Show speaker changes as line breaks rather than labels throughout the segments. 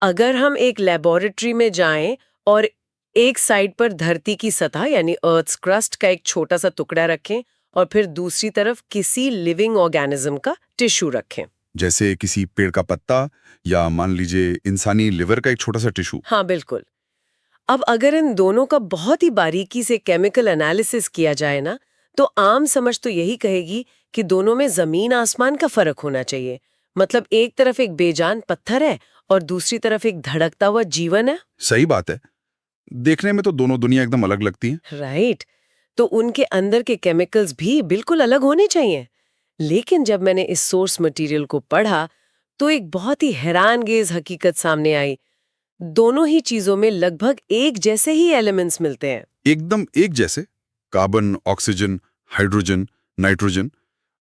अगर हम एक लेबोरेटरी में जाएं और एक साइड पर धरती की सतह यानी अर्थ्स क्रस्ट का एक छोटा सा टुकड़ा रखें और फिर दूसरी तरफ किसी लिविंग ऑर्गेनिज्म का टिश्यू रखें।
जैसे किसी पेड़ का पत्ता या मान लीजिए इंसानी लिवर का एक छोटा सा टिश्यू।
हाँ बिल्कुल। अब अगर इन दोनों का बहुत ही बारीकी से केमिकल एनालिसिस किया जाए ना, तो आम समझ तो यही कहेगी कि दोनों में जमीन आसमान का फर्क होना चाहिए। मतलब एक तरफ एक बेजान पत्थर है और दूसरी तरफ एक धड़कता हुआ जीवन है।
सही बात है। देखने में तो दोनों दुनिया एकदम अलग लगती हैं।
राइट। तो उनके अंदर के केमिकल्स भी बिल्कुल अलग होने चाहिए। लेकिन जब मैंने इस सोर्स मटेरियल को पढ़ा तो एक बहुत ही हैरानगेज हकीकत सामने आई। दोनों ही चीजों में लगभग एक जैसे ही एलिमेंट्स मिलते हैं।
एकदम एक जैसे। Carbon, oxygen, hydrogen, nitrogen.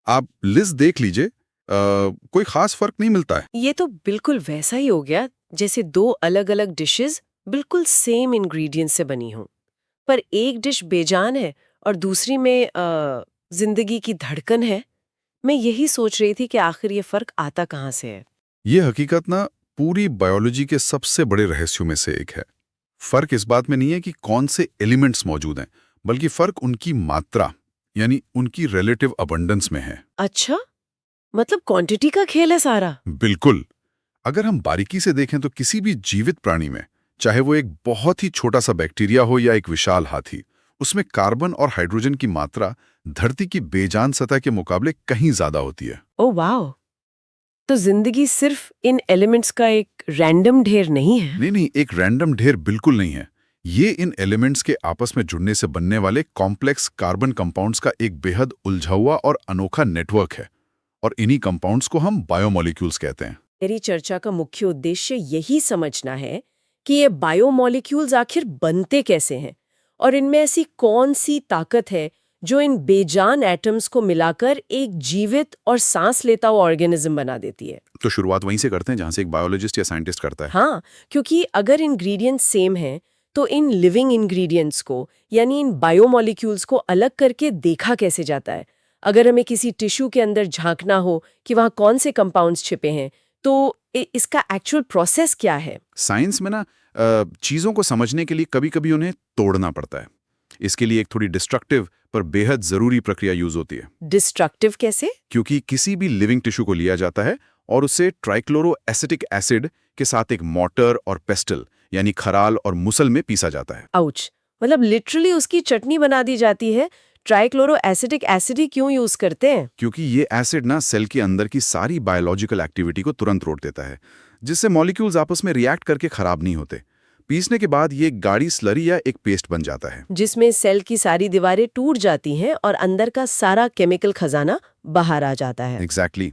आप लिस्ट देख लीजिए, कोई खास फर्क नहीं मिलता है।
ये तो बिल्कुल वैसा ही हो गया जैसे दो अलग-अलग डिशेस बिल्कुल सेम इंग्रेडिएंट से बनी हों, पर एक डिश बेजान है और दूसरी में जिंदगी की धड़कन है। मैं यही सोच रही थी कि आखिर ये फर्क आता कहाँ से है।
ये हकीकत ना पूरी बायोलॉजी के सबसे बड़े रहस्यों में से एक है। फर्क इस बात में नहीं है कि कौन से एलिमेंट्स मौजूद हैं, बल्कि फर्क उनकी मात्रा यानी उनकी रिलेटिव अबंडेंस में है।
अच्छा, मतलब क्वांटिटी का खेल है सारा।
बिल्कुल। अगर हम बारीकी से देखें तो किसी भी जीवित प्राणी में, चाहे वो एक बहुत ही छोटा सा बैक्टीरिया हो या एक विशाल हाथी, उसमें कार्बन और हाइड्रोजन की मात्रा धरती की बेजान सतह के मुकाबले कहीं ज्यादा होती है।
Oh wow! तो जिंदगी सिर्फ इन एलिमेंट्स का एक रैंडम ढेर नहीं है।
नहीं नहीं, एक रैंडम ढेर बिल्कुल नहीं है। ये इन एलिमेंट्स के आपस में जुड़ने से बनने वाले कॉम्प्लेक्स कार्बन कंपाउंड्स का एक बेहद उलझा हुआ और अनोखा नेटवर्क है। और इन्हीं कंपाउंड्स को हम बायोमोलिक्यूल्स कहते हैं।
मेरी चर्चा का मुख्य उद्देश्य यही समझना है कि ये बायोमॉलिक्यूल्स आखिर बनते कैसे हैं और इनमें ऐसी कौन सी ताकत है जो इन बेजान एटम्स को मिलाकर एक जीवित और सांस लेता हुआ ऑर्गेनिज्म बना देती है।
तो शुरुआत वहीं से करते हैं जहां से एक बायोलॉजिस्ट या साइंटिस्ट करता है।
हाँ, क्योंकि अगर इंग्रेडिएंट्स सेम हैं तो इन लिविंग इंग्रेडिएंट्स को यानी इन बायोमॉलिक्यूल्स को अलग करके देखा कैसे जाता है। अगर हमें किसी टिश्यू के अंदर झांकना हो कि वहाँ कौन से कंपाउंड्स छिपे हैं, तो इसका एक्चुअल प्रोसेस क्या है?
साइंस में ना चीजों को समझने के लिए कभी-कभी उन्हें तोड़ना पड़ता है। इसके लिए एक थोड़ी डिस्ट्रक्टिव पर बेहद जरूरी प्रक्रिया यूज होती है।
डिस्ट्रक्टिव कैसे?
क्योंकि किसी भी लिविंग टिश्यू को लिया जाता है और उसे ट्राइक्लोरो एसिटिक एसिड के साथ एक मोटर और पेस्टल यानी खराल और मुसल में पीसा जाता है।
आउच! मतलब लिटरली उसकी चटनी बना दी जाती है। ट्राइक्लोरो एसिटिक एसिड ही क्यों यूज करते हैं?
क्योंकि ये एसिड ना सेल के अंदर की सारी बायोलॉजिकल एक्टिविटी को तुरंत रोक देता है, जिससे मॉलिक्यूल्स आपस में रिएक्ट करके खराब नहीं होते। पीसने के बाद ये एक गाढ़ी स्लरी या एक पेस्ट बन जाता है।
जिसमें सेल की सारी दीवारें टूट जाती हैं और अंदर का सारा केमिकल खजाना बाहर आ जाता है।
एग्जैक्टली।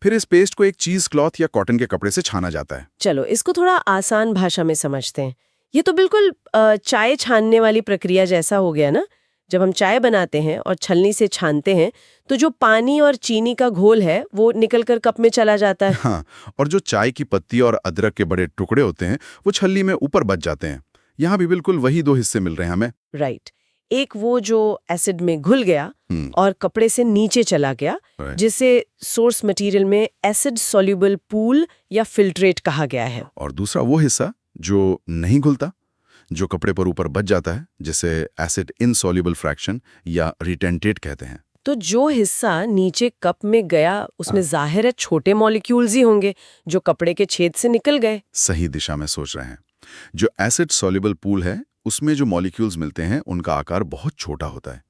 फिर इस पेस्ट को एक चीज क्लॉथ या कॉटन के कपड़े से छाना जाता है।
चलो इसको थोड़ा आसान भाषा में समझते हैं। ये तो बिल्कुल चाय छानने वाली प्रक्रिया जैसा हो गया ना। जब हम चाय बनाते हैं और छलनी से छानते हैं तो जो पानी और चीनी का घोल है वो निकलकर कप में चला जाता है।
हाँ, और जो चाय की पत्ती और अदरक के बड़े टुकड़े होते हैं वो छलनी में ऊपर बच जाते हैं। यहाँ भी बिल्कुल वही दो हिस्से मिल रहे हैं हमें।
राइट। एक वो जो एसिड में घुल गया और कपड़े से नीचे चला गया, जिसे सोर्स मटेरियल में एसिड सॉल्युबल पूल या फिल्ट्रेट कहा गया है।
और दूसरा वो हिस्सा जो नहीं घुलता, जो कपड़े पर ऊपर बच जाता है, जिसे एसिड इनसॉल्युबल फ्रैक्शन या रिटेंटेट कहते हैं।
तो जो हिस्सा नीचे कप में गया उसमें जाहिर है छोटे मॉलिक्यूल्स ही होंगे जो कपड़े के छेद से निकल गए।
सही दिशा में सोच रहे हैं। जो एसिड सॉल्युबल पूल है उसमें जो मॉलिक्यूल्स मिलते हैं उनका आकार बहुत छोटा होता है।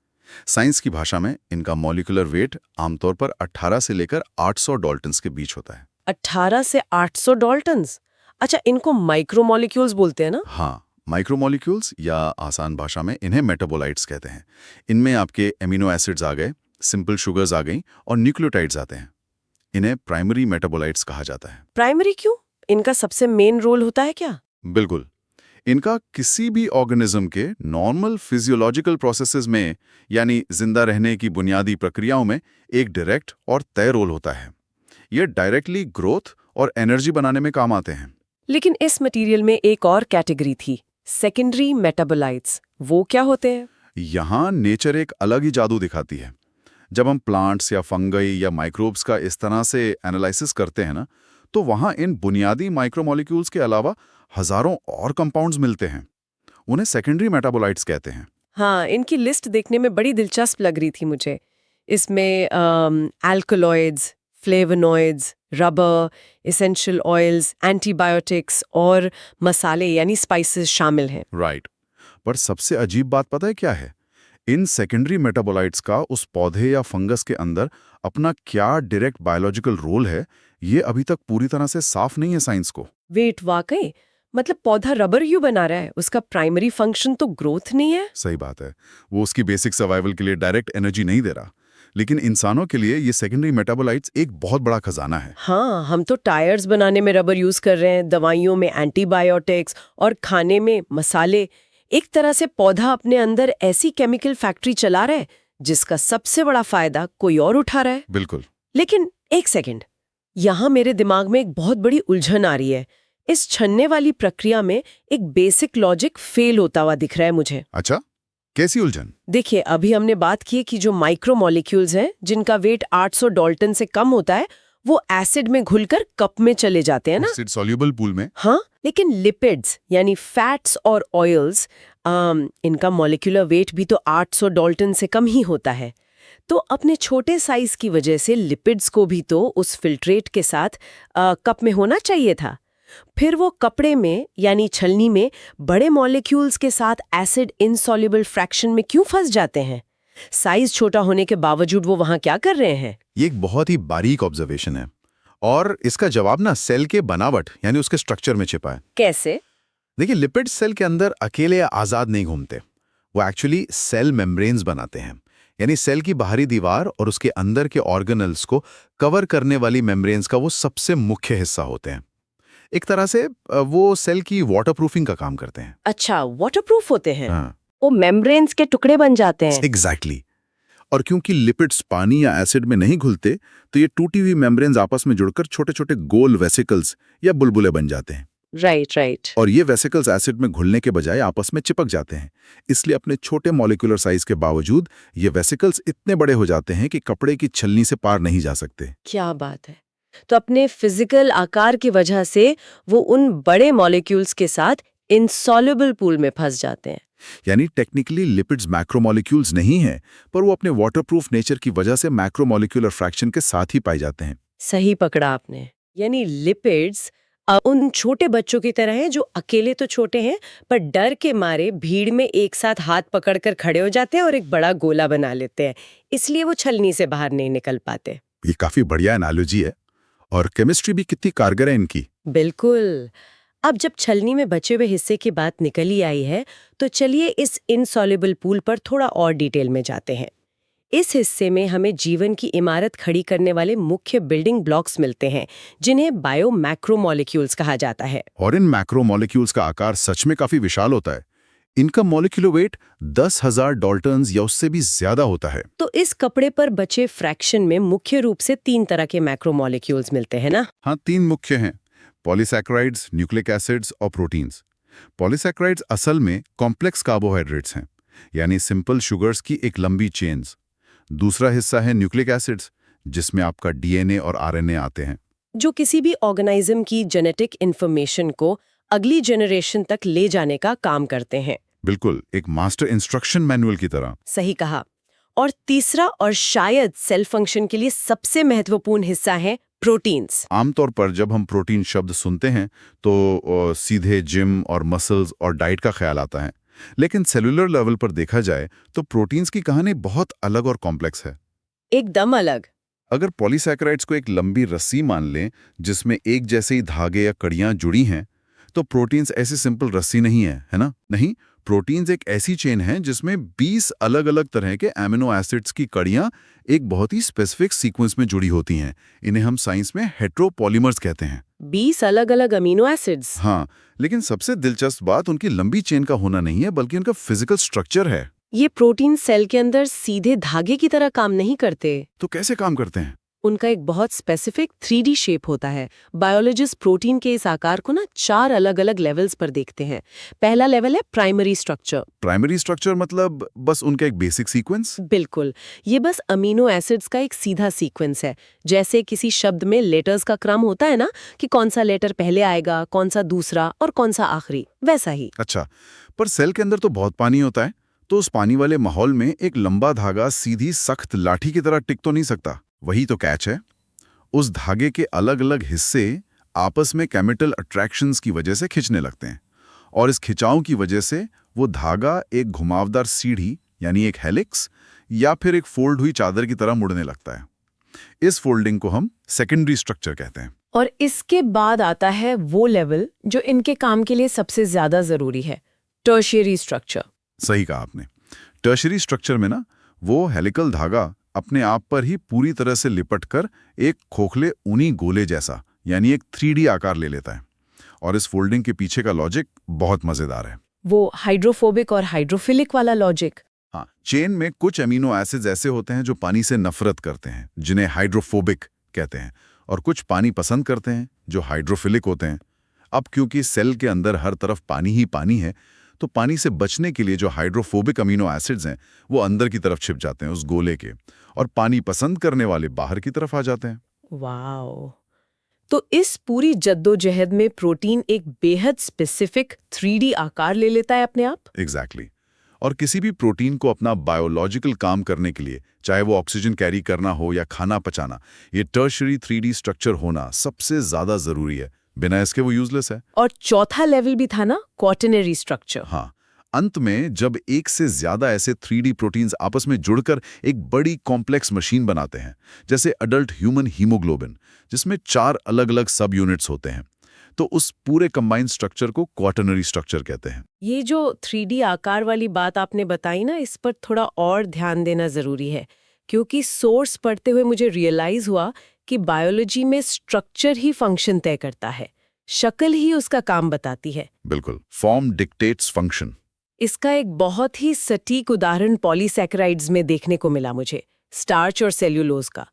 साइंस की भाषा में इनका मॉलिक्यूलर वेट आमतौर पर 18 से लेकर 800 डाल्टन्स के बीच होता है।
18 से 800 डाल्टन्स? अच्छा, इनको माइक्रोमॉलिक्यूल्स बोलते हैं ना?
हाँ, माइक्रोमॉलिक्यूल्स या आसान भाषा में इन्हें मेटाबोलाइट्स कहते हैं। इनमें आपके एमिनो एसिड्स आ गए, सिंपल शुगर्स आ गई और न्यूक्लियोटाइड्स आते हैं। इन्हें प्राइमरी मेटाबोलाइट्स कहा जाता है।
प्राइमरी क्यों? इनका सबसे मेन रोल होता है क्या?
बिल्कुल। इनका किसी भी ऑर्गेनिज्म के नॉर्मल फिजियोलॉजिकल प्रोसेसेस में यानी जिंदा रहने की बुनियादी प्रक्रियाओं में एक डायरेक्ट और तय रोल होता है। ये डायरेक्टली ग्रोथ और एनर्जी बनाने में काम आते हैं।
लेकिन इस मटेरियल में एक और कैटेगरी थी, सेकेंडरी मेटाबोलाइट्स। वो क्या होते हैं?
यहाँ नेचर एक अलग ही जादू दिखाती है। जब हम प्लांट्स या फंगई या माइक्रोब्स का इस तरह से एनालिसिस करते हैं ना, तो वहाँ इन बुनियादी माइक्रोमोलिक्यूल्स के अलावा हजारों और कंपाउंड्स मिलते हैं। उन्हें सेकेंडरी मेटाबोलाइट्स कहते हैं।
हाँ, इनकी लिस्ट देखने में बड़ी दिलचस्प लग रही थी मुझे। इसमें alkaloids, flavonoids, rubber, essential oils, antibiotics और मसाले यानी स्पाइसेस शामिल हैं।
राइट। पर सबसे अजीब बात पता है क्या है? इन सेकेंडरी मेटाबोलाइट्स का उस पौधे या फंगस के अंदर अपना क्या डायरेक्ट बायोलॉजिकल रोल है, ये अभी तक पूरी तरह से साफ नहीं है साइंस को।
वेट, वाकई? मतलब पौधा रबर क्यों बना रहा है? उसका प्राइमरी फंक्शन तो ग्रोथ नहीं है।
सही बात है, वो उसकी बेसिक सर्वाइवल के लिए डायरेक्ट एनर्जी नहीं दे रहा। लेकिन इंसानों के लिए ये सेकेंडरी मेटाबोलाइट्स एक बहुत बड़ा खजाना है।
हाँ, हम तो टायर्स बनाने में रबर यूज कर रहे हैं, दवाइयों में एंटीबायोटिक्स और खाने में मसाले। एक तरह से पौधा अपने अंदर ऐसी केमिकल फैक्ट्री चला रहा है जिसका सबसे बड़ा फायदा कोई और उठा रहा है।
बिल्कुल।
लेकिन एक सेकंड, यहाँ मेरे दिमाग में एक बहुत बड़ी उलझन आ रही है। इस छनने वाली प्रक्रिया में एक बेसिक लॉजिक फेल होता हुआ दिख रहा है मुझे।
अच्छा, कैसी उलझन?
देखिए, अभी हमने बात की कि जो माइक्रोमोलिक्यूल्स हैं जिनका वेट 800 डाल्टन से कम होता है, वो एसिड में घुलकर कप में चले जाते हैं ना।
एसिड सॉल्युबल पूल में।
हाँ, लेकिन लिपिड्स यानी फैट्स और ऑयल्स, इनका मॉलिक्यूलर वेट भी तो 800 डाल्टन से कम ही होता है। तो अपने छोटे साइज की वजह से लिपिड्स को भी तो उस फिल्ट्रेट के साथ कप में होना चाहिए था। फिर वो कपड़े में यानी छलनी में बड़े मॉलिक्यूल्स के साथ एसिड इनसॉल्युबल फ्रैक्शन में क्यों फंस जाते हैं? साइज छोटा होने के बावजूद वो वहां क्या कर रहे हैं?
ये एक बहुत ही बारीक ऑब्जर्वेशन है और इसका जवाब ना सेल के बनावट यानी उसके स्ट्रक्चर में छिपा है।
कैसे?
देखिए, लिपिड्स सेल के अंदर अकेले या आजाद नहीं घूमते। वो एक्चुअली सेल मेम्ब्रेन्स बनाते हैं, यानी सेल की बाहरी दीवार और उसके अंदर के ऑर्गेनल्स को कवर करने वाली मेम्ब्रेन्स का वो सबसे मुख्य हिस्सा होते हैं। एक तरह से वो सेल की वाटरप्रूफिंग का काम करते हैं।
अच्छा, वाटरप्रूफ होते हैं।
हाँ,
वो मेम्ब्रेन्स के टुकड़े बन जाते हैं।
एग्जैक्टली। और क्योंकि लिपिड्स पानी या एसिड में नहीं घुलते, तो ये टूटी हुई मेम्ब्रेन्स आपस में जुड़कर छोटे-छोटे गोल वेसिकल्स या बुलबुले बन जाते हैं।
राइट।
और ये वेसिकल्स एसिड में घुलने के बजाय आपस में चिपक जाते हैं। इसलिए अपने छोटे मॉलिक्यूलर साइज के बावजूद ये वेसिकल्स इतने बड़े हो जाते हैं कि कपड़े की छलनी से पार नहीं जा सकते।
क्या बात है! तो अपने फिजिकल आकार की वजह से वो उन बड़े मॉलिक्यूल्स के साथ इनसॉल्युबल पूल में फंस जाते हैं।
यानी टेक्निकली लिपिड्स मैक्रोमोलिक्यूल्स नहीं हैं, पर वो अपने वाटरप्रूफ नेचर की वजह से मैक्रोमोलिक्यूलर फ्रैक्शन के साथ ही पाए जाते हैं।
सही पकड़ा आपने। यानी लिपिड्स उन छोटे बच्चों की तरह हैं जो अकेले तो छोटे हैं, पर डर के मारे भीड़ में एक साथ हाथ पकड़कर खड़े हो जाते हैं और एक बड़ा गोला बना लेते हैं। इसलिए वो छलनी से बाहर नहीं निकल पाते।
ये काफी बढ़िया एनालॉजी है और केमिस्ट्री भी कितनी कारगर है इनकी।
बिल्कुल। अब जब छलनी में बचे हुए हिस्से की बात निकल ही आई है, तो चलिए इस इनसॉल्युबल पूल पर थोड़ा और डिटेल में जाते हैं। इस हिस्से में हमें जीवन की इमारत खड़ी करने वाले मुख्य बिल्डिंग ब्लॉक्स मिलते हैं, जिन्हें बायो मैक्रोमोलिक्यूल्स कहा जाता है।
और इन मैक्रोमोलिक्यूल्स का आकार सच में काफी विशाल होता है। इनका मॉलिक्यूलर वेट 10,000 डाल्टन्स या उससे भी ज्यादा होता है।
तो इस कपड़े पर बचे फ्रैक्शन में मुख्य रूप से 3 तरह के मैक्रोमोलिक्यूल्स मिलते हैं ना?
हाँ, 3 मुख्य हैं: पॉलीसैकेराइड्स, न्यूक्लिक एसिड्स और प्रोटीन्स। पॉलीसैकेराइड्स असल में कॉम्प्लेक्स कार्बोहाइड्रेट्स हैं, यानी सिंपल शुगर्स की एक लंबी चेन्स। दूसरा हिस्सा है न्यूक्लिक एसिड्स, जिसमें आपका डीएनए और आरएनए आते हैं,
जो किसी भी ऑर्गेनिज्म की जेनेटिक इंफॉर्मेशन को अगली जनरेशन तक ले जाने का काम करते हैं।
बिल्कुल एक मास्टर इंस्ट्रक्शन मैनुअल की तरह।
सही कहा। और तीसरा और शायद सेल फंक्शन के लिए सबसे महत्वपूर्ण हिस्सा है प्रोटीन्स।
आमतौर पर जब हम प्रोटीन शब्द सुनते हैं तो सीधे जिम और मसल्स और डाइट का ख्याल आता है, लेकिन सेलुलर लेवल पर देखा जाए तो प्रोटीन्स की कहानी बहुत अलग और कॉम्प्लेक्स है।
एकदम अलग।
अगर पॉलीसैकेराइड्स को एक लंबी रस्सी मान लें जिसमें एक जैसे ही धागे या कड़ियां जुड़ी हैं, तो प्रोटीन्स ऐसी सिंपल रस्सी नहीं है ना? नहीं, प्रोटीन्स एक ऐसी चेन है जिसमें 20 अलग-अलग तरह के एमिनो एसिड्स की कड़ियां एक बहुत ही स्पेसिफिक सीक्वेंस में जुड़ी होती हैं। इन्हें हम साइंस में हेटेरोपॉलीमर्स कहते हैं।
20 अलग-अलग अमीनो एसिड्स।
हाँ, लेकिन सबसे दिलचस्प बात उनकी लंबी चेन का होना नहीं है, बल्कि उनका फिजिकल स्ट्रक्चर है।
ये प्रोटीन सेल के अंदर सीधे धागे की तरह काम नहीं करते।
तो कैसे काम करते हैं?
उनका एक बहुत स्पेसिफिक 3D शेप होता है। बायोलॉजिस्ट प्रोटीन के इस आकार को ना 4 अलग-अलग लेवल्स पर देखते हैं। पहला लेवल है प्राइमरी स्ट्रक्चर।
प्राइमरी स्ट्रक्चर मतलब बस उनका एक बेसिक सीक्वेंस?
बिल्कुल, ये बस अमीनो एसिड्स का एक सीधा सीक्वेंस है। जैसे किसी शब्द में लेटर्स का क्रम होता है ना, कि कौन सा लेटर पहले आएगा, कौन सा दूसरा और कौन सा आखिरी, वैसा ही।
अच्छा, पर सेल के अंदर तो बहुत पानी होता है, तो उस पानी वाले माहौल में एक लंबा धागा सीधी सख्त लाठी की तरह टिक तो नहीं सकता। वही तो कैच है। उस धागे के अलग अलग हिस्से आपस में केमिकल अट्रैक्शंस की वजह से खिंचने लगते हैं, और इस खिंचाव की वजह से वो धागा एक घुमावदार सीढ़ी यानी एक हेलिक्स या फिर एक फोल्ड हुई चादर की तरह मुड़ने लगता है। इस फोल्डिंग को हम सेकेंडरी स्ट्रक्चर कहते हैं।
और इसके बाद आता है वो लेवल जो इनके काम के लिए सबसे ज्यादा जरूरी है, टर्शियरी स्ट्रक्चर।
सही कहा आपने। टर्शरी स्ट्रक्चर में ना वो हेलिकल धागा अपने आप पर ही पूरी तरह से लिपटकर एक खोखले ऊनी गोले जैसा यानी एक 3D आकार ले लेता है। और इस फोल्डिंग के पीछे का लॉजिक बहुत मजेदार है।
वो हाइड्रोफोबिक और हाइड्रोफिलिक वाला लॉजिक।
हाँ, चेन में कुछ अमीनो एसिड्स ऐसे होते हैं जो पानी से नफरत करते हैं, जिन्हें हाइड्रोफोबिक कहते हैं, और कुछ पानी पसंद करते हैं जो हाइड्रोफिलिक होते हैं। अब क्योंकि सेल के अंदर हर तरफ पानी ही पानी है, तो पानी से बचने के लिए जो हाइड्रोफोबिक अमीनो एसिड्स हैं वो अंदर की तरफ छिप जाते हैं उस गोले के, और पानी पसंद करने वाले बाहर की तरफ आ जाते हैं।
वाओ! तो इस पूरी जद्दोजहद में प्रोटीन एक बेहद स्पेसिफिक 3D आकार ले लेता है अपने आप।
एग्जैक्टली। और किसी भी प्रोटीन को अपना बायोलॉजिकल काम करने के लिए, चाहे वो ऑक्सीजन कैरी करना हो या खाना पचाना, ये टर्शरी 3D स्ट्रक्चर होना सबसे ज्यादा जरूरी है। बिना इसके वो यूजलेस है।
और चौथा लेवल भी था ना, क्वाटरनरी स्ट्रक्चर।
हाँ, अंत में जब एक से ज्यादा ऐसे 3D प्रोटीन्स आपस में जुड़कर एक बड़ी कॉम्प्लेक्स मशीन बनाते हैं, जैसे अडल्ट ह्यूमन हीमोग्लोबिन, जिसमें 4 अलग अलग सब यूनिट्स होते हैं, तो उस पूरे कंबाइंड स्ट्रक्चर को क्वाटरनरी स्ट्रक्चर कहते हैं।
ये जो 3D आकार वाली बात आपने बताई ना, इस पर थोड़ा और ध्यान देना जरूरी है, क्योंकि सोर्स पढ़ते हुए मुझे रियलाइज हुआ कि बायोलॉजी में स्ट्रक्चर ही फंक्शन तय करता है, शक्ल ही उसका काम बताती है।
बिल्कुल, फॉर्म डिक्टेट्स फंक्शन।
इसका एक बहुत ही सटीक उदाहरण पॉलीसैकेराइड्स में देखने को मिला मुझे, स्टार्च और सेल्यूलोज का।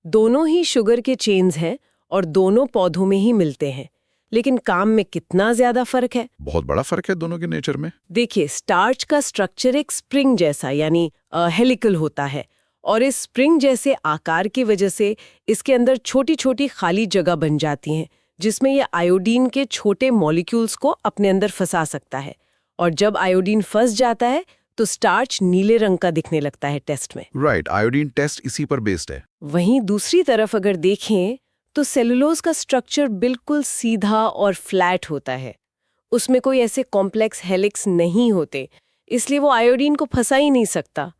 दोनों ही शुगर के चेन्स हैं और दोनों पौधों में ही मिलते हैं, लेकिन काम में कितना ज्यादा फर्क है।
बहुत बड़ा फर्क है दोनों के नेचर में।
देखिए, स्टार्च का स्ट्रक्चर एक स्प्रिंग जैसा यानी हेलिकल होता है, और इस स्प्रिंग जैसे आकार की वजह से इसके अंदर छोटी छोटी खाली जगह बन जाती हैं, जिसमें ये आयोडीन के छोटे मॉलिक्यूल्स को अपने अंदर फंसा सकता है। और जब आयोडीन फंस जाता है तो स्टार्च नीले रंग का दिखने लगता है टेस्ट में।
राइट, आयोडीन टेस्ट इसी पर बेस्ड है।
वहीं दूसरी तरफ अगर देखें तो सेलुलोज का स्ट्रक्चर बिल्कुल सीधा और फ्लैट होता है। उसमें कोई ऐसे कॉम्प्लेक्स हेलिक्स नहीं होते, इसलिए वो आयोडीन को फंसा ही नहीं सकता।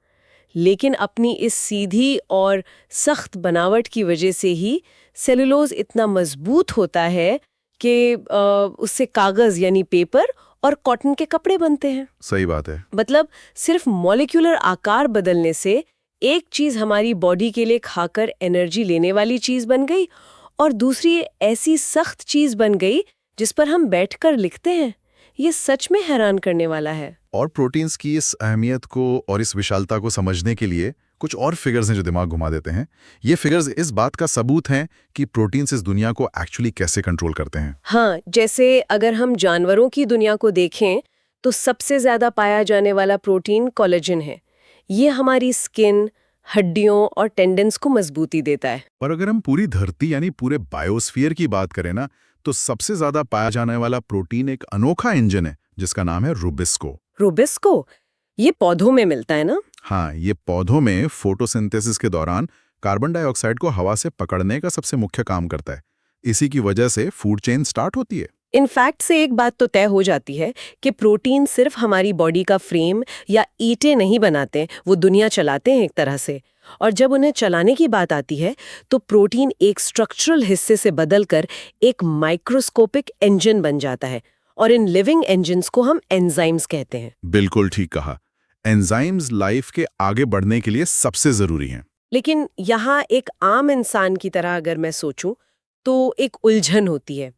लेकिन अपनी इस सीधी और सख्त बनावट की वजह से ही सेलुलोज इतना मजबूत होता है कि उससे कागज यानी पेपर और कॉटन के कपड़े बनते हैं।
सही बात है।
मतलब सिर्फ मॉलिक्यूलर आकार बदलने से एक चीज हमारी बॉडी के लिए खाकर एनर्जी लेने वाली चीज बन गई, और दूसरी ऐसी सख्त चीज बन गई जिस पर हम बैठकर लिखते हैं। ये सच में हैरान करने वाला है।
और प्रोटीन्स की इस अहमियत को और इस विशालता को समझने के लिए कुछ और फिगर्स हैं जो दिमाग घुमा देते हैं। ये फिगर्स इस बात का सबूत हैं कि प्रोटीन्स इस दुनिया को एक्चुअली कैसे कंट्रोल करते हैं।
हाँ, जैसे अगर हम जानवरों की दुनिया को देखें तो सबसे ज्यादा पाया जाने वाला प्रोटीन कोलेजन है। ये हमारी स्किन, हड्डियों और टेंडन्स को मजबूती देता है।
पर अगर हम पूरी धरती यानी पूरे बायोस्फीयर की बात करें ना, तो सबसे ज्यादा पाया जाने वाला प्रोटीन एक अनोखा इंजन है जिसका नाम है रूबिस्को।
रूबिस्को? ये पौधों में मिलता है ना?
हाँ, ये पौधों में फोटोसिंथेसिस के दौरान कार्बन डाइऑक्साइड को हवा से पकड़ने का सबसे मुख्य काम करता है। इसी की वजह से फूड चेन स्टार्ट होती है।
इनफैक्ट से एक बात तो तय हो जाती है कि प्रोटीन सिर्फ हमारी बॉडी का फ्रेम या ईंटें नहीं बनाते, वो दुनिया चलाते हैं एक तरह से। और जब उन्हें चलाने की बात आती है तो प्रोटीन एक स्ट्रक्चरल हिस्से से बदलकर एक माइक्रोस्कोपिक इंजन बन जाता है, और इन लिविंग इंजन्स को हम एंजाइम्स कहते हैं।
बिल्कुल ठीक कहा। एंजाइम्स लाइफ के आगे बढ़ने के लिए सबसे जरूरी हैं।
लेकिन यहाँ एक आम इंसान की तरह अगर मैं सोचूं तो एक उलझन होती है।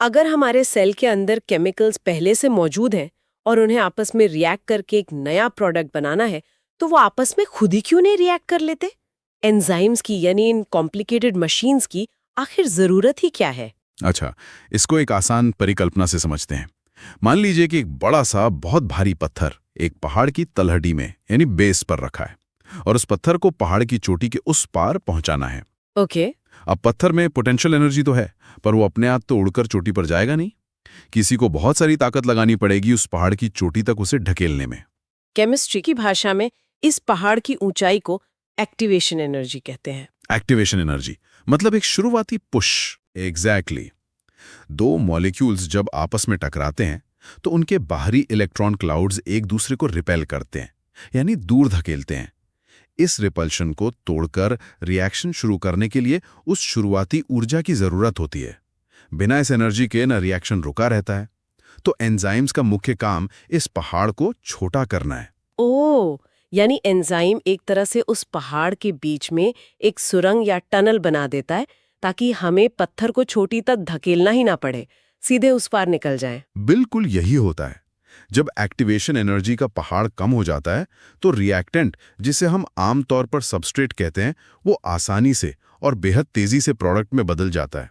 अगर हमारे सेल के अंदर केमिकल्स पहले से मौजूद हैं और उन्हें आपस में रिएक्ट करके एक नया प्रोडक्ट बनाना है, तो वो आपस में खुद ही क्यों नहीं रिएक्ट कर लेते? एंजाइम्स की यानी इन कॉम्प्लिकेटेड मशीन्स की आखिर जरूरत ही क्या है?
अच्छा, इसको एक आसान परिकल्पना से समझते हैं। मान लीजिए कि एक बड़ा सा बहुत भारी पत्थर एक पहाड़ की तलहटी में यानी बेस पर रखा है और उस पत्थर को पहाड़ की चोटी के उस पार पहुंचाना है।
ओके।
अब पत्थर में पोटेंशियल एनर्जी तो है, पर वो अपने आप तो उड़कर चोटी पर जाएगा नहीं। किसी को बहुत सारी ताकत लगानी पड़ेगी उस पहाड़ की चोटी तक उसे ढकेलने में।
केमिस्ट्री की भाषा में इस पहाड़ की ऊंचाई को एक्टिवेशन एनर्जी कहते हैं।
एक्टिवेशन एनर्जी मतलब एक शुरुआती पुश। एग्जैक्टली। दो मॉलिक्यूल्स जब आपस में टकराते हैं तो उनके बाहरी इलेक्ट्रॉन क्लाउड्स एक दूसरे को रिपेल करते हैं, यानी दूर धकेलते हैं। इस रिपल्शन को तोड़कर रिएक्शन शुरू करने के लिए उस शुरुआती ऊर्जा की जरूरत होती है। बिना इस एनर्जी के न रिएक्शन रुका रहता है। तो एंजाइम्स का मुख्य काम इस पहाड़ को छोटा करना है।
ओह, यानी एंजाइम एक तरह से उस पहाड़ के बीच में एक सुरंग या टनल बना देता है ताकि हमें पत्थर को चोटी तक धकेलना ही ना पड़े, सीधे उस पार निकल जाएं।
बिल्कुल यही होता है। जब एक्टिवेशन एनर्जी का पहाड़ कम हो जाता है तो रिएक्टेंट, जिसे हम आमतौर पर सबस्ट्रेट कहते हैं, वो आसानी से और बेहद तेजी से प्रोडक्ट में बदल जाता है।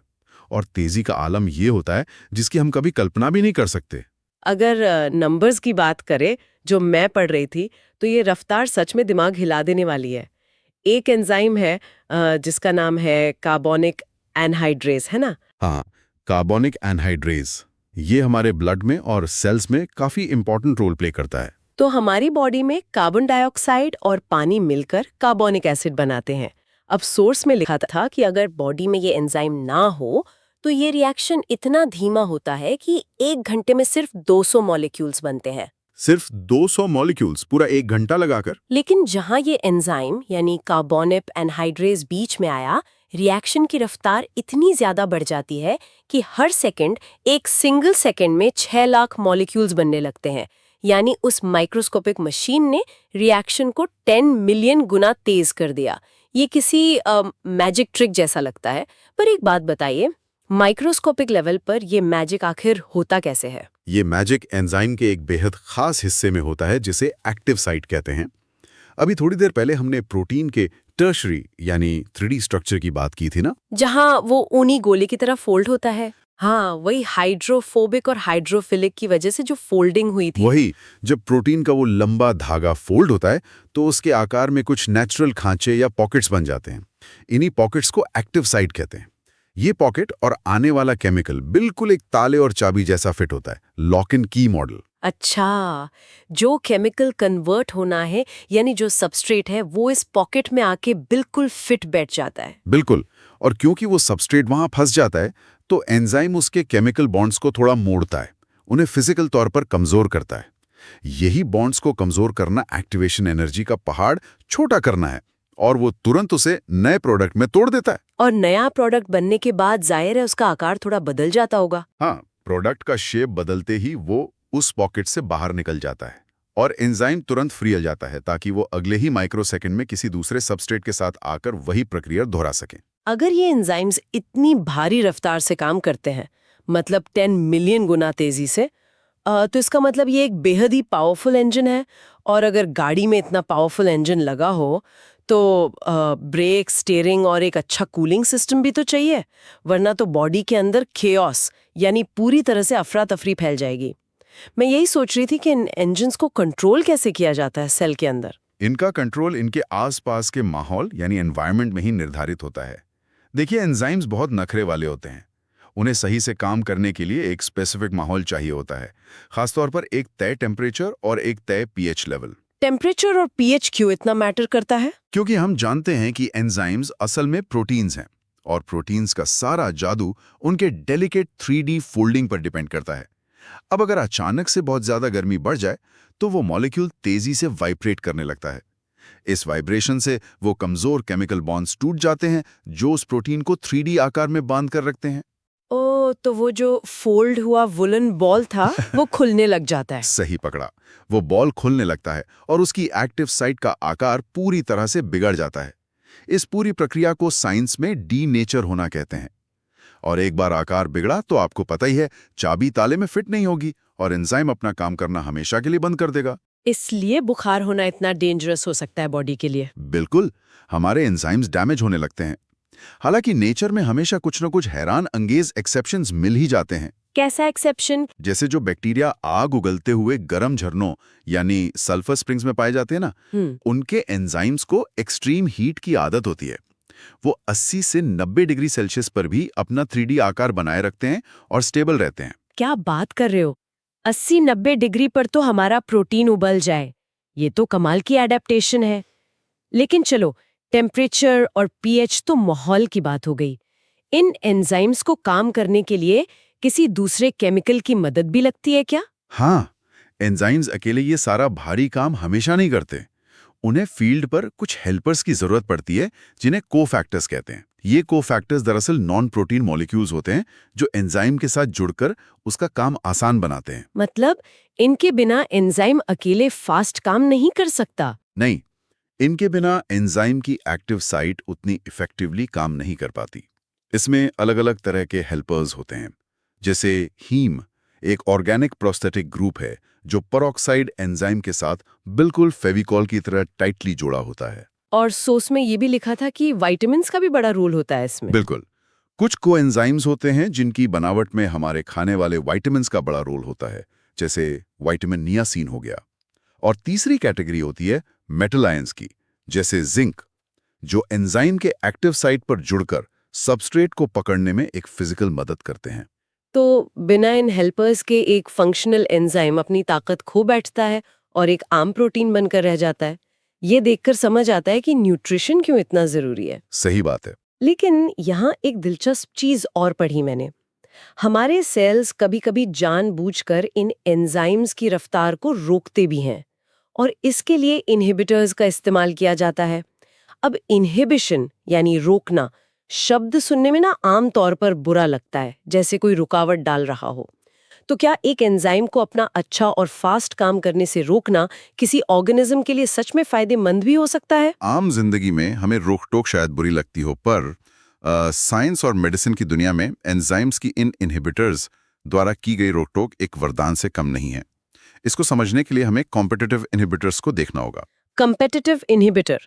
और तेजी का आलम ये होता है जिसकी हम कभी कल्पना भी नहीं कर सकते।
अगर नंबर्स की बात करें जो मैं पढ़ रही थी, तो ये रफ्तार सच में दिमाग हिला देने वाली है। एक एंजाइम है जिसका नाम है कार्बोनिक एनहाइड्रेज, है ना?
हाँ, कार्बोनिक एनहाइड्रेज ये हमारे ब्लड में और सेल्स में काफी इंपॉर्टेंट रोल प्ले करता है।
तो हमारी बॉडी में कार्बन डाइऑक्साइड और पानी मिलकर कार्बोनिक एसिड बनाते हैं। अब सोर्स में लिखा था कि अगर बॉडी में ये एंजाइम ना हो तो ये रिएक्शन इतना धीमा होता है कि 1 घंटे में सिर्फ 200 मॉलिक्यूल्स बनते हैं।
सिर्फ 200 मॉलिक्यूल्स पूरा 1 घंटा लगाकर?
लेकिन जहां ये एंजाइम यानी कार्बोनिक एनहाइड्रेज बीच में आया, रिएक्शन की रफ्तार इतनी ज्यादा बढ़ जाती है कि हर सेकंड एक सिंगल सेकंड में 6 लाख मॉलिक्यूल्स बनने लगते हैं। यानी उस माइक्रोस्कोपिक मशीन ने रिएक्शन को 10 मिलियन गुना तेज कर दिया। ये किसी मैजिक ट्रिक जैसा लगता है। पर एक बात बताइए, माइक्रोस्कोपिक लेवल पर ये मैजिक आखिर होता कैसे है?
ये मैजिक एंजाइम के एक बेहद खास हिस्से में होता है जिसे एक्टिव साइट कहते हैं। अभी थोड़ी देर पहले हमने प्रोटीन के टर्शरी यानी 3D स्ट्रक्चर की बात की थी ना,
जहां वो ऊनी गोले की तरह फोल्ड होता है। हाँ, वही हाइड्रोफोबिक और हाइड्रोफिलिक की वजह से जो फोल्डिंग हुई थी।
वही। जब प्रोटीन का वो लंबा धागा फोल्ड होता है तो उसके आकार में कुछ नेचुरल खांचे या पॉकेट्स बन जाते हैं। इन्हीं पॉकेट्स को एक्टिव साइट कहते हैं। ये पॉकेट और आने वाला केमिकल बिल्कुल एक ताले और चाबी जैसा फिट होता है, लॉक इन की मॉडल।
अच्छा, जो केमिकल कन्वर्ट होना है यानी जो सबस्ट्रेट है वो इस पॉकेट में आके बिल्कुल फिट बैठ जाता है।
बिल्कुल। और क्योंकि वो सबस्ट्रेट वहां फंस जाता है तो एंजाइम उसके केमिकल बॉन्ड्स को थोड़ा मोड़ता है, उन्हें फिजिकल तौर पर कमजोर करता है। यही बॉन्ड्स को कमजोर करना एक्टिवेशन एनर्जी का पहाड़ छोटा करना है और वो तुरंत उसे नए प्रोडक्ट में तोड़ देता है।
और नया प्रोडक्ट बनने के बाद जाहिर है उसका आकार थोड़ा बदल जाता होगा।
हाँ, प्रोडक्ट का शेप बदलते ही वो उस पॉकेट से बाहर निकल जाता है और एंजाइम तुरंत फ्री हो जाता है ताकि वो अगले ही माइक्रोसेकंड में किसी दूसरे सबस्ट्रेट के साथ आकर वही प्रक्रिया दोहरा सके।
अगर ये एंजाइम्स इतनी भारी रफ्तार से काम करते हैं, मतलब 10 मिलियन गुना तेजी से, तो इसका मतलब ये एक बेहद ही पावरफुल इंजन है। और अगर गाड़ी में इतना पावरफुल इंजन लगा हो तो ब्रेक, स्टीयरिंग और एक अच्छा कूलिंग सिस्टम भी तो चाहिए, वरना तो बॉडी के अंदर केओस यानी पूरी तरह से अफरा तफरी फैल जाएगी। मैं यही सोच रही थी कि इन इंजन्स को कंट्रोल कैसे किया जाता है सेल के अंदर।
इनका कंट्रोल इनके आसपास के माहौल यानी एनवायरनमेंट में ही निर्धारित होता है। देखिए, एंजाइम्स बहुत नखरे वाले होते हैं। उन्हें सही से काम करने के लिए एक स्पेसिफिक माहौल चाहिए होता है, खासतौर पर एक तय टेम्परेचर और एक तय पीएच लेवल।
टेम्परेचर और पीएच क्यों इतना मैटर करता है?
क्योंकि हम जानते हैं कि एंजाइम्स असल में प्रोटीन्स हैं और प्रोटीन्स का सारा जादू उनके डेलिकेट 3D फोल्डिंग पर डिपेंड करता है। अब अगर अचानक से बहुत ज्यादा गर्मी बढ़ जाए तो वो मॉलिक्यूल तेजी से वाइब्रेट करने लगता है। इस वाइब्रेशन से वो कमजोर केमिकल बॉन्ड्स टूट जाते हैं जो उस प्रोटीन को 3D आकार में बांध कर रखते हैं।
ओ, तो वो जो फोल्ड हुआ वुलन बॉल था वो खुलने लग जाता है।
सही पकड़ा। वो बॉल खुलने लगता है और उसकी एक्टिव साइट का आकार पूरी तरह से बिगड़ जाता है। इस पूरी प्रक्रिया को साइंस में डीनेचर होना कहते हैं। और एक बार आकार बिगड़ा तो आपको पता ही है, चाबी ताले में फिट नहीं होगी और एंजाइम अपना काम करना हमेशा के लिए बंद कर देगा।
इसलिए बुखार होना इतना डेंजरस हो सकता है बॉडी के लिए।
बिल्कुल, हमारे एंजाइम्स डैमेज होने लगते हैं। हालांकि नेचर में हमेशा कुछ न कुछ हैरान अंगेज एक्सेप्शंस मिल ही जाते हैं।
कैसा एक्सेप्शन?
जैसे जो बैक्टीरिया आग उगलते हुए गर्म झरनों यानी सल्फर स्प्रिंग्स में पाए जाते हैं ना, उनके एंजाइम्स को एक्सट्रीम हीट की आदत होती है। वो 80 से 90 डिग्री सेल्सियस पर भी अपना 3D आकार बनाए रखते हैं और स्टेबल रहते हैं।
क्या बात कर रहे हो? 80-90 डिग्री पर तो हमारा प्रोटीन उबल जाए। ये तो कमाल की एडेप्टेशन है। लेकिन चलो, टेम्परेचर और पीएच तो माहौल की बात हो गई। इन एंजाइम्स को काम करने के लिए किसी दूसरे केमिकल की मदद भी लगती है क्या?
हाँ, एंजाइम्स अकेले ये सारा भारी काम हमेशा नहीं करते। उन्हें फील्ड पर कुछ हेल्पर्स की जरूरत पड़ती है, जिन्हें कोफैक्टर्स कहते हैं। ये कोफैक्टर्स दरअसल नॉन प्रोटीन मॉलिक्यूल्स होते हैं जो एंजाइम के साथ जुड़कर उसका काम आसान बनाते हैं।
मतलब इनके बिना एंजाइम अकेले फास्ट काम नहीं कर सकता?
नहीं, इनके बिना एंजाइम की एक्टिव साइट उतनी इफेक्टिवली काम नहीं कर पाती। इसमें अलग-अलग तरह के हेल्पर्स होते हैं। जैसे हीम एक ऑर्गेनिक प्रोस्थेटिक ग्रुप है जो परऑक्साइड एंजाइम के साथ बिल्कुल फेविकॉल की तरह टाइटली जुड़ा होता है।
और सोर्स में ये भी लिखा था कि विटामिन्स का भी बड़ा रोल होता है इसमें।
बिल्कुल, कुछ कोएंजाइम्स होते हैं जिनकी बनावट में हमारे खाने वाले विटामिन्स का बड़ा रोल होता है, जैसे विटामिन नियासिन हो गया। और तीसरी कैटेगरी होती है मेटल आयंस की, जैसे जिंक, जो एंजाइम के एक्टिव साइट पर जुड़कर सबस्ट्रेट को पकड़ने में एक फिजिकल मदद करते हैं।
तो बिना इन हेल्पर्स के एक फंक्शनल एंजाइम अपनी ताकत खो बैठता है और एक आम प्रोटीन बनकर रह जाता है। ये देखकर समझ आता है कि न्यूट्रिशन क्यों इतना जरूरी है।
सही बात है।
लेकिन यहाँ एक दिलचस्प चीज और पढ़ी मैंने। हमारे सेल्स कभी-कभी जानबूझकर इन एंजाइम्स की रफ्तार को रोकते भी हैं और इसके लिए इनहिबिटर्स का इस्तेमाल किया जाता है। अब इनहिबिशन यानी रोकना शब्द सुनने में ना आम तौर पर बुरा लगता है, जैसे कोई रुकावट डाल रहा हो। तो क्या एक एंजाइम को अपना अच्छा और फास्ट काम करने से रोकना किसी ऑर्गेनिज्म के लिए सच में फायदेमंद भी हो सकता है?
आम जिंदगी में हमें रोक टोक शायद बुरी लगती हो, पर साइंस और मेडिसिन की दुनिया में एंजाइम्स की इन इनहिबिटर्स द्वारा की गई रोक टोक एक वरदान से कम नहीं है। इसको समझने के लिए हमें कॉम्पिटिटिव इनहिबिटर्स को देखना होगा।
कॉम्पिटिटिव इनहिबिटर,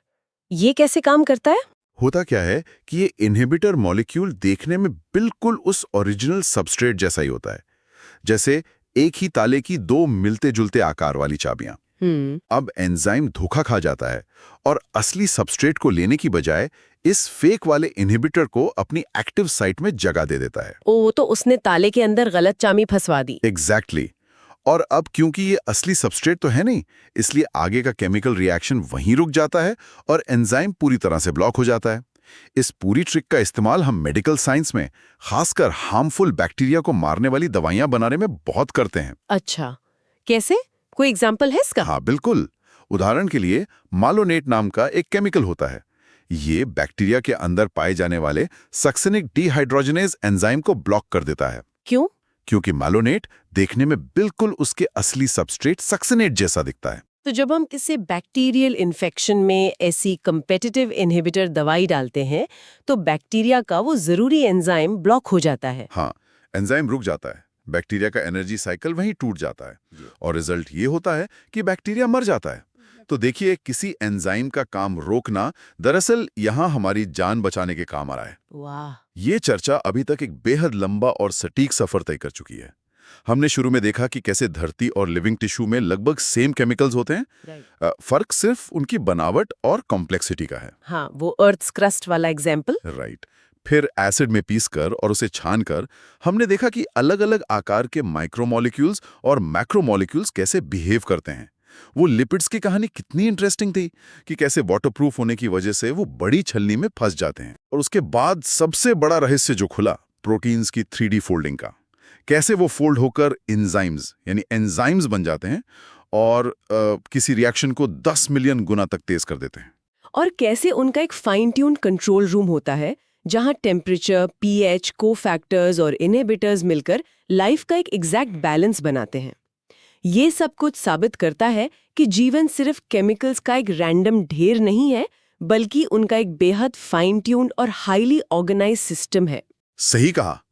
ये कैसे काम करता है?
होता क्या है कि ये इनहिबिटर मॉलिक्यूल देखने में बिल्कुल उस ओरिजिनल सबस्ट्रेट जैसा ही होता है, जैसे एक ही ताले की दो मिलते जुलते आकार वाली चाबियां। अब एंजाइम धोखा खा जाता है और असली सबस्ट्रेट को लेने की बजाय इस फेक वाले इनहिबिटर को अपनी एक्टिव साइट में जगह दे देता है।
ओ, तो उसने ताले के अंदर गलत चाबी फंसवा दी।
एग्जैक्टली। और अब क्योंकि ये असली सबस्ट्रेट तो है नहीं, इसलिए आगे का केमिकल रिएक्शन वहीं रुक जाता है और एंजाइम पूरी तरह से ब्लॉक हो जाता है। इस पूरी ट्रिक का इस्तेमाल हम मेडिकल साइंस में खासकर हार्मफुल बैक्टीरिया को मारने वाली दवाइयां बनाने में बहुत करते हैं।
अच्छा, कैसे? कोई एग्जाम्पल है इसका?
हाँ बिल्कुल। उदाहरण के लिए मालोनेट नाम का एक केमिकल होता है। ये बैक्टीरिया के अंदर पाए जाने वाले सक्सिनिक डिहाइड्रोजनेज एंजाइम को ब्लॉक कर देता है।
क्यों?
क्योंकि मालोनेट देखने में बिल्कुल उसके असली सबस्ट्रेट सक्सिनेट जैसा दिखता है।
तो जब हम किसी बैक्टीरियल इन्फेक्शन में ऐसी कम्पिटिटिव इनहिबिटर दवाई डालते हैं तो बैक्टीरिया का वो जरूरी एंजाइम ब्लॉक हो जाता है।
हाँ, एंजाइम रुक जाता है, बैक्टीरिया का एनर्जी साइकिल वहीं टूट जाता है और रिजल्ट ये होता है कि बैक्टीरिया मर जाता है। तो देखिए, किसी एंजाइम का काम रोकना दरअसल यहाँ हमारी जान बचाने के काम आ रहा है।
वाह!
ये चर्चा अभी तक एक बेहद लंबा और सटीक सफर तय कर चुकी है। हमने शुरू में देखा कि कैसे धरती और लिविंग टिश्यू में लगभग सेम केमिकल्स होते हैं। फर्क सिर्फ उनकी बनावट और कॉम्प्लेक्सिटी का है।
हाँ, वो अर्थ क्रस्ट वाला एग्जाम्पल।
राइट। फिर एसिड में पीसकर और उसे छानकर हमने देखा कि अलग-अलग आकार के माइक्रोमोलिक्यूल्स और मैक्रोमोलिक्यूल्स कैसे बिहेव करते हैं। वो लिपिड्स की कहानी कितनी इंटरेस्टिंग थी कि कैसे वाटरप्रूफ होने की वजह से वो बड़ी छलनी में फंस जाते हैं। और उसके बाद सबसे बड़ा रहस्य जो खुला, प्रोटीन्स की 3D फोल्डिंग का। कैसे वो फोल्ड होकर एंजाइम्स यानी एंजाइम्स बन जाते हैं और किसी रिएक्शन को 10 मिलियन गुना तक तेज कर देते हैं।
और कैसे उनका एक फाइन ट्यून कंट्रोल रूम होता है जहां टेम्परेचर, पीएच, कोफैक्टर्स और इनहिबिटर्स मिलकर लाइफ का एक एग्जैक्ट बैलेंस बनाते हैं। ये सब कुछ साबित करता है कि जीवन सिर्फ केमिकल्स का एक रैंडम ढेर नहीं है, बल्कि उनका एक बेहद फाइन ट्यून और हाईली ऑर्गेनाइज्ड सिस्टम है।
सही कहा।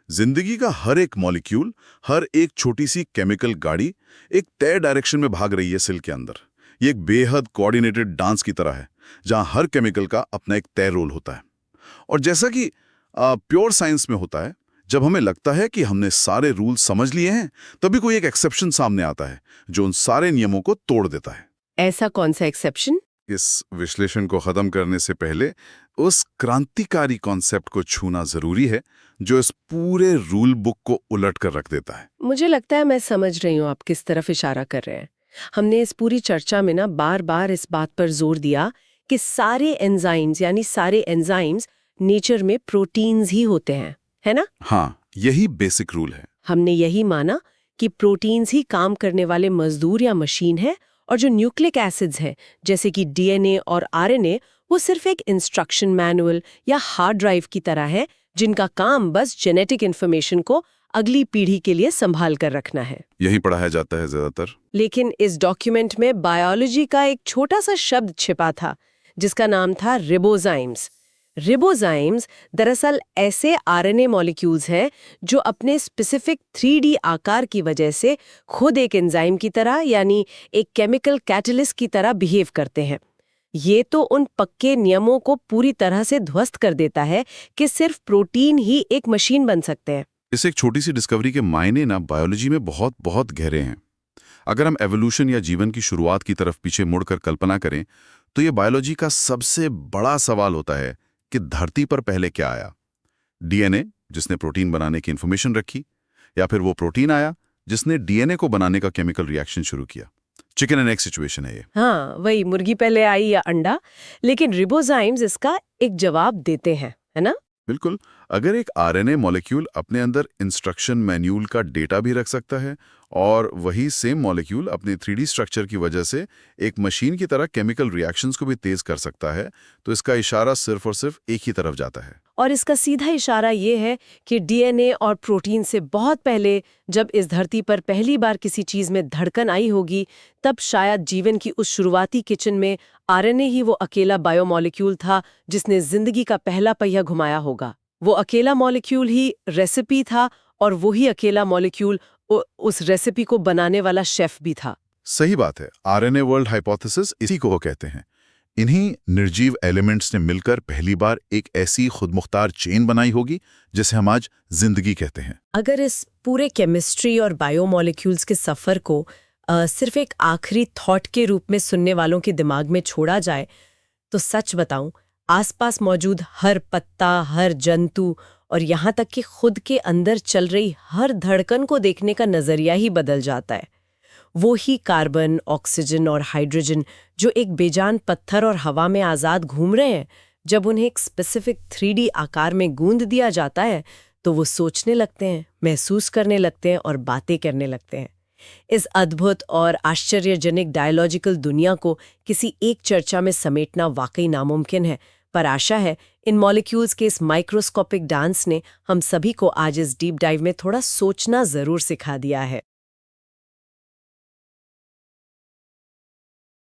जिंदगी का हर एक मॉलिक्यूल, हर एक छोटी सी केमिकल गाड़ी एक तय डायरेक्शन में भाग रही है सेल के अंदर। ये एक बेहद कोऑर्डिनेटेड डांस की तरह है, जहां हर केमिकल का अपना एक तय रोल होता है। और जैसा कि प्योर साइंस में होता है, जब हमें लगता है कि हमने सारे रूल समझ लिए हैं, तभी कोई एक एक्सेप्शन सामने आता है जो उन सारे नियमों को तोड़ देता है।
ऐसा कौन सा एक्सेप्शन?
इस विश्लेषण को खत्म करने से पहले उस क्रांतिकारी कॉन्सेप्ट को छूना जरूरी है जो इस पूरे रूल बुक को उलट कर रख देता है।
मुझे लगता है मैं समझ रही हूँ आप किस तरफ इशारा कर रहे हैं। हमने इस पूरी चर्चा में ना बार बार इस बात पर जोर दिया कि सारे एंजाइम्स यानी सारे एंजाइम्स नेचर में प्रोटीन्स ही होते हैं, है ना?
हाँ, यही बेसिक रूल है।
हमने यही माना कि प्रोटीन्स ही काम करने वाले मजदूर या मशीन है, और जो न्यूक्लिक एसिड्स हैं जैसे कि डीएनए और आरएनए, वो सिर्फ एक इंस्ट्रक्शन मैनुअल या हार्ड ड्राइव की तरह है जिनका काम बस जेनेटिक इन्फॉर्मेशन को अगली पीढ़ी के लिए संभाल कर रखना है।
यही पढ़ाया जाता है ज्यादातर।
लेकिन इस डॉक्यूमेंट में बायोलॉजी का एक छोटा सा शब्द छिपा था जिसका नाम था रिबोजाइम्स। रिबोजाइम्स दरअसल ऐसे आरएनए मॉलिक्यूल्स हैं जो अपने स्पेसिफिक 3D आकार की वजह से खुद एक एंजाइम की तरह यानी एक केमिकल कैटलिस्ट की तरह बिहेव करते हैं। ये तो उन पक्के नियमों को पूरी तरह से ध्वस्त कर देता है कि सिर्फ प्रोटीन ही एक मशीन बन सकते हैं।
इस एक छोटी सी डिस्कवरी के मायने ना बायोलॉजी में बहुत बहुत गहरे हैं। अगर हम एवोल्यूशन या जीवन की शुरुआत की तरफ पीछे मुड़कर कल्पना करें, तो ये बायोलॉजी का सबसे बड़ा सवाल होता है कि धरती पर पहले क्या आया? डीएनए जिसने प्रोटीन बनाने की इंफॉर्मेशन रखी, या फिर वो प्रोटीन आया जिसने डीएनए को बनाने का केमिकल रिएक्शन शुरू किया? चिकन एंड एग सिचुएशन है ये।
हाँ, वही मुर्गी पहले आई या अंडा। लेकिन रिबोजाइम्स इसका एक जवाब देते हैं, है ना?
बिल्कुल। अगर एक आरएनए मॉलिक्यूल अपने अंदर इंस्ट्रक्शन मैन्यूल का डेटा भी रख सकता है और वही सेम मॉलिक्यूल अपने 3D स्ट्रक्चर की वजह से एक मशीन की तरह केमिकल रिएक्शंस को भी तेज कर सकता है, तो इसका इशारा सिर्फ और सिर्फ एक ही तरफ जाता है।
और इसका सीधा इशारा ये है कि डीएनए और प्रोटीन से बहुत पहले जब इस धरती पर पहली बार किसी चीज में धड़कन आई होगी, तब शायद जीवन की उस शुरुआती किचन में आरएनए ही वो अकेला बायोमॉलिक्यूल था जिसने जिंदगी का पहला पहिया घुमाया होगा। वो अकेला मॉलिक्यूल ही रेसिपी था, और वही अकेला मॉलिक्यूल उस रेसिपी को बनाने वाला शेफ भी था।
सही बात है। आरएनए वर्ल्ड हाइपोथेसिस इसी को वो कहते हैं। इन्हीं निर्जीव एलिमेंट्स ने मिलकर पहली बार एक ऐसी खुदमुख्तार चेन बनाई होगी जिसे हम आज जिंदगी कहते हैं।
अगर इस पूरे केमिस्ट्री और बायोमॉलिक्यूल्स के सफर को सिर्फ एक आखिरी थॉट के रूप में सुनने वालों के दिमाग में छोड़ा जाए, तो सच बताऊं, आसपास मौजूद हर पत्ता, हर जंतु और यहाँ तक कि खुद के अंदर चल रही हर धड़कन को देखने का नजरिया ही बदल जाता है। वो ही कार्बन, ऑक्सीजन और हाइड्रोजन जो एक बेजान पत्थर और हवा में आज़ाद घूम रहे हैं, जब उन्हें एक स्पेसिफिक 3D आकार में गूंद दिया जाता है, तो वो सोचने लगते हैं, महसूस करने लगते हैं और बातें करने लगते हैं। इस अद्भुत और आश्चर्यजनक डायलॉजिकल दुनिया को किसी एक चर्चा में समेटना वाकई नामुमकिन है, पर आशा है इन मॉलिक्यूल्स के इस माइक्रोस्कोपिक डांस ने हम सभी को आज इस डीप डाइव में थोड़ा सोचना जरूर सिखा दिया है।